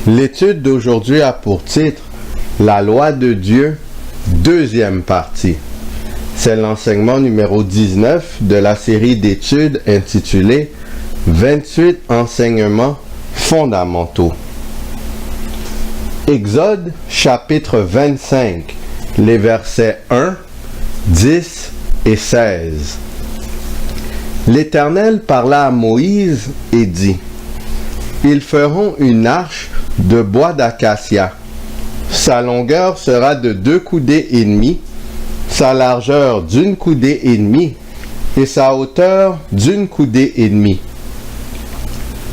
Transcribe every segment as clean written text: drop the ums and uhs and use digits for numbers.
L'étude d'aujourd'hui a pour titre « La loi de Dieu, deuxième partie ». C'est l'enseignement numéro 19 de la série d'études intitulée « 28 enseignements fondamentaux ». Exode chapitre 25, les versets 1, 10 et 16. L'Éternel parla à Moïse et dit : Ils feront une arche de bois d'acacia. Sa longueur sera de 2 coudées et demie, sa largeur d'1 coudée et demie, et sa hauteur d'1 coudée et demie.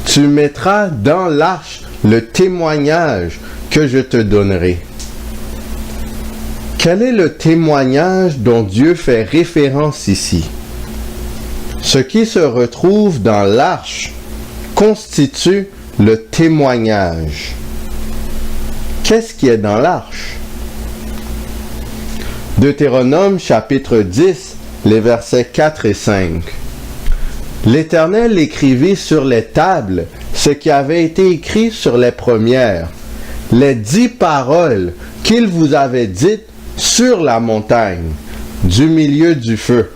Tu mettras dans l'arche le témoignage que je te donnerai. Quel est le témoignage dont Dieu fait référence ici? Ce qui se retrouve dans l'arche constitue le témoignage. Qu'est-ce qui est dans l'arche? Deutéronome chapitre 10, les versets 4 et 5. L'Éternel écrivit sur les tables ce qui avait été écrit sur les premières, les 10 paroles qu'il vous avait dites sur la montagne, du milieu du feu,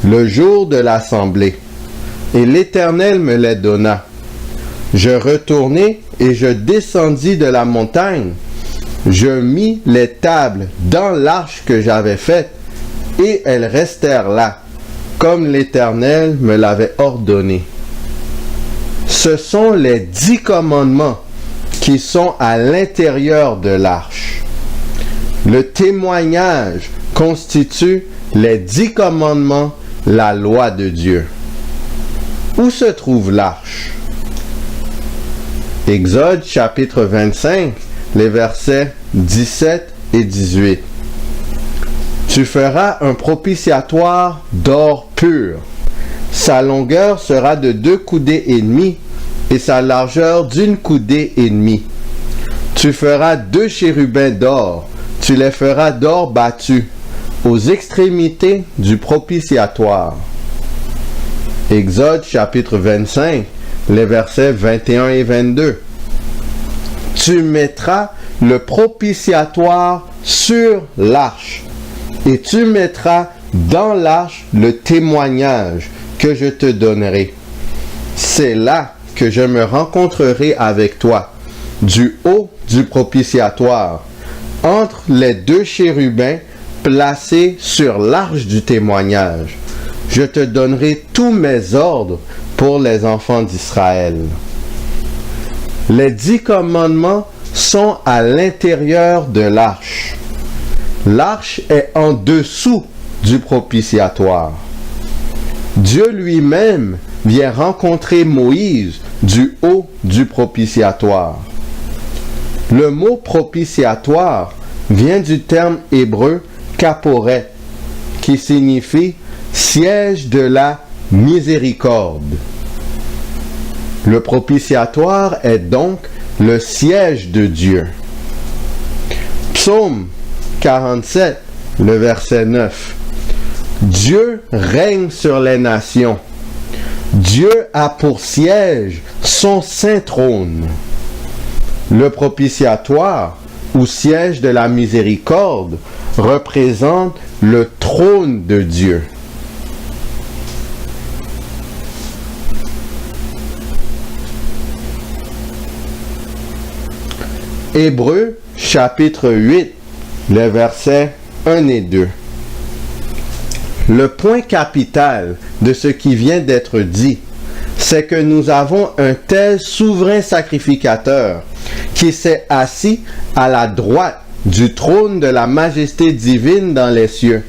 le jour de l'assemblée. Et l'Éternel me les donna. Je retournai et je descendis de la montagne. Je mis les tables dans l'arche que j'avais faite, et elles restèrent là, comme l'Éternel me l'avait ordonné. Ce sont les 10 commandements qui sont à l'intérieur de l'arche. Le témoignage constitue les 10 commandements, la loi de Dieu. Où se trouve l'arche? Exode chapitre 25, les versets 17 et 18. Tu feras un propitiatoire d'or pur. Sa longueur sera de 2 coudées et demie et sa largeur d'1 coudée et demie. Tu feras 2 chérubins d'or. Tu les feras d'or battu aux extrémités du propitiatoire. Exode chapitre 25, les versets 21 et 22. Tu mettras le propitiatoire sur l'arche, et tu mettras dans l'arche le témoignage que je te donnerai. C'est là que je me rencontrerai avec toi, du haut du propitiatoire, entre les 2 chérubins placés sur l'arche du témoignage. Je te donnerai tous mes ordres pour les enfants d'Israël. Les 10 commandements sont à l'intérieur de l'arche. L'arche est en dessous du propitiatoire. Dieu lui-même vient rencontrer Moïse du haut du propitiatoire. Le mot propitiatoire vient du terme hébreu kaporet, qui signifie siège de la miséricorde. Le propitiatoire est donc le siège de Dieu. Psaume 47, le verset 9. Dieu règne sur les nations. Dieu a pour siège son saint trône. Le propitiatoire, ou siège de la miséricorde, représente le trône de Dieu. Hébreux chapitre 8, les versets 1 et 2. Le point capital de ce qui vient d'être dit, c'est que nous avons un tel souverain sacrificateur qui s'est assis à la droite du trône de la majesté divine dans les cieux,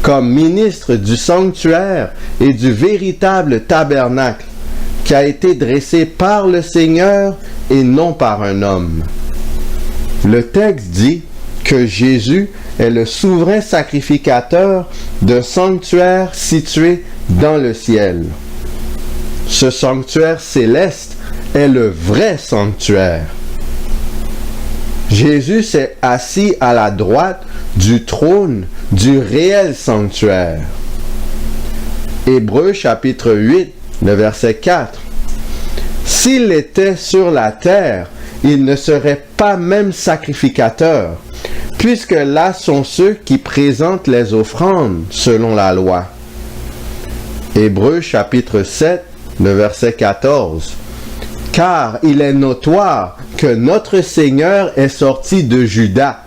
comme ministre du sanctuaire et du véritable tabernacle, qui a été dressé par le Seigneur et non par un homme. Le texte dit que Jésus est le souverain sacrificateur d'un sanctuaire situé dans le ciel. Ce sanctuaire céleste est le vrai sanctuaire. Jésus s'est assis à la droite du trône du réel sanctuaire. Hébreux chapitre 8, le verset 4. S'il était sur la terre, il ne serait pas même sacrificateur, puisque là sont ceux qui présentent les offrandes selon la loi. Hébreux chapitre 7, le verset 14. Car il est notoire que notre Seigneur est sorti de Juda,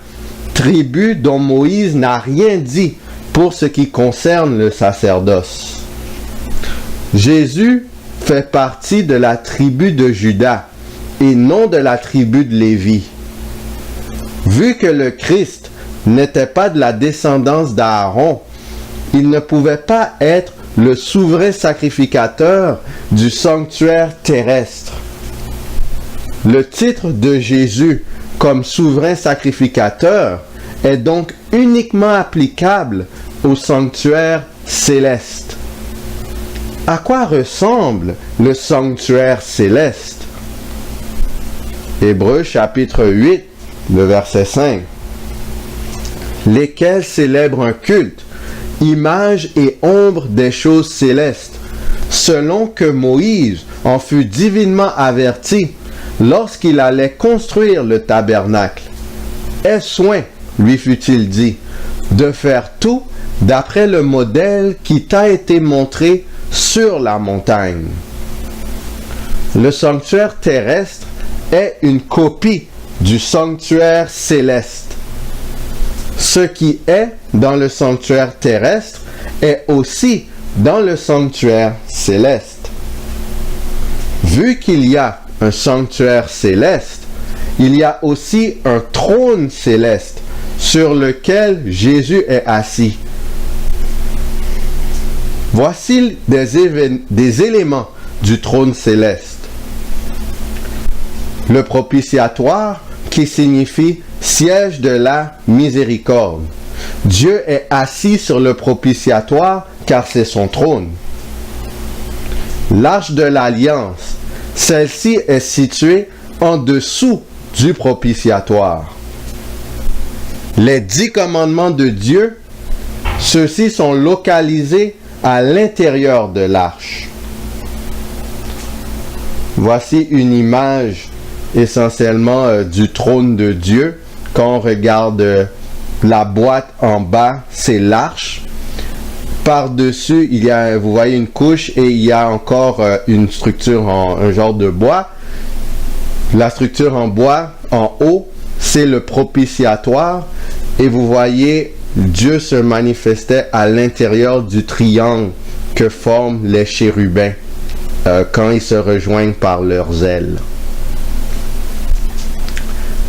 tribu dont Moïse n'a rien dit pour ce qui concerne le sacerdoce. Jésus fait partie de la tribu de Juda et non de la tribu de Lévi. Vu que le Christ n'était pas de la descendance d'Aaron, il ne pouvait pas être le souverain sacrificateur du sanctuaire terrestre. Le titre de Jésus comme souverain sacrificateur est donc uniquement applicable au sanctuaire céleste. À quoi ressemble le sanctuaire céleste? Hébreux chapitre 8, le verset 5. Lesquels célèbrent un culte, image et ombre des choses célestes, selon que Moïse en fut divinement averti lorsqu'il allait construire le tabernacle. Aie soin, lui fut-il dit, de faire tout d'après le modèle qui t'a été montré sur la montagne. Le sanctuaire terrestre est une copie du sanctuaire céleste. Ce qui est dans le sanctuaire terrestre est aussi dans le sanctuaire céleste. Vu qu'il y a un sanctuaire céleste, il y a aussi un trône céleste sur lequel Jésus est assis. Voici des éléments du trône céleste. Le propitiatoire, qui signifie siège de la miséricorde. Dieu est assis sur le propitiatoire car c'est son trône. L'arche de l'alliance, celle-ci est située en dessous du propitiatoire. Les 10 commandements de Dieu, ceux-ci sont localisés à l'intérieur de l'arche. Voici une image essentiellement du trône de Dieu. Quand on regarde la boîte en bas, c'est l'arche. Par-dessus, vous voyez une couche et il y a encore une structure un genre de bois. La structure en bois, en haut, c'est le propitiatoire. Et vous voyez, Dieu se manifestait à l'intérieur du triangle que forment les chérubins quand ils se rejoignent par leurs ailes.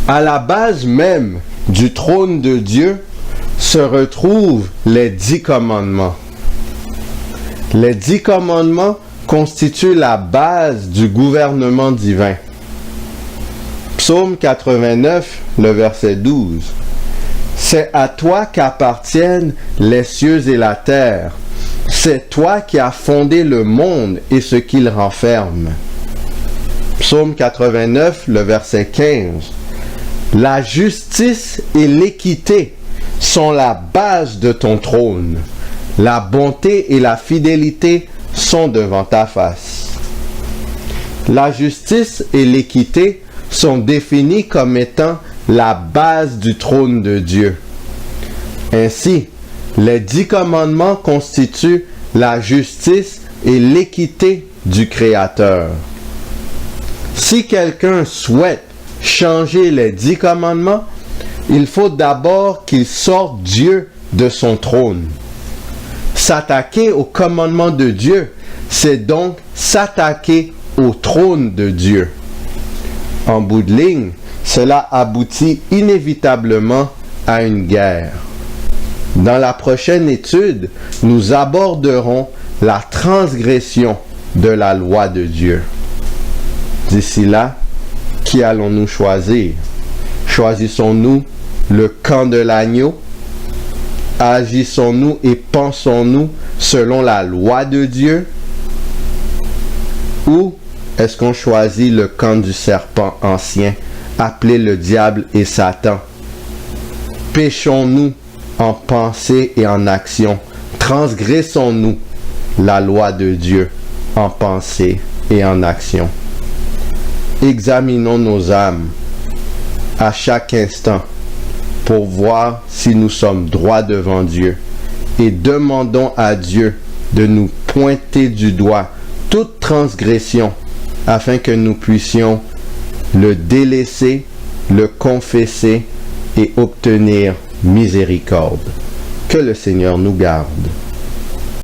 À la base même du trône de Dieu se retrouvent les 10 commandements. Les 10 commandements constituent la base du gouvernement divin. Psaume 89, le verset 12. C'est à toi qu'appartiennent les cieux et la terre. C'est toi qui as fondé le monde et ce qu'il renferme. Psaume 89, le verset 15. La justice et l'équité sont la base de ton trône. La bonté et la fidélité sont devant ta face. La justice et l'équité sont définies comme étant la base du trône de Dieu. Ainsi, les 10 commandements constituent la justice et l'équité du Créateur. Si quelqu'un souhaite changer les 10 commandements, il faut d'abord qu'il sorte Dieu de son trône. S'attaquer au commandement de Dieu, c'est donc s'attaquer au trône de Dieu. En bout de ligne, cela aboutit inévitablement à une guerre. Dans la prochaine étude, nous aborderons la transgression de la loi de Dieu. D'ici là, qui allons-nous choisir? Choisissons-nous le camp de l'agneau? Agissons-nous et pensons-nous selon la loi de Dieu? Ou est-ce qu'on choisit le camp du serpent ancien, appelé le diable et Satan? Péchons-nous en pensée et en action? Transgressons-nous la loi de Dieu en pensée et en action? examinons nos âmes à chaque instant pour voir si nous sommes droits devant Dieu et demandons à Dieu de nous pointer du doigt toute transgression afin que nous puissions le délaisser, le confesser et obtenir miséricorde. Que le Seigneur nous garde.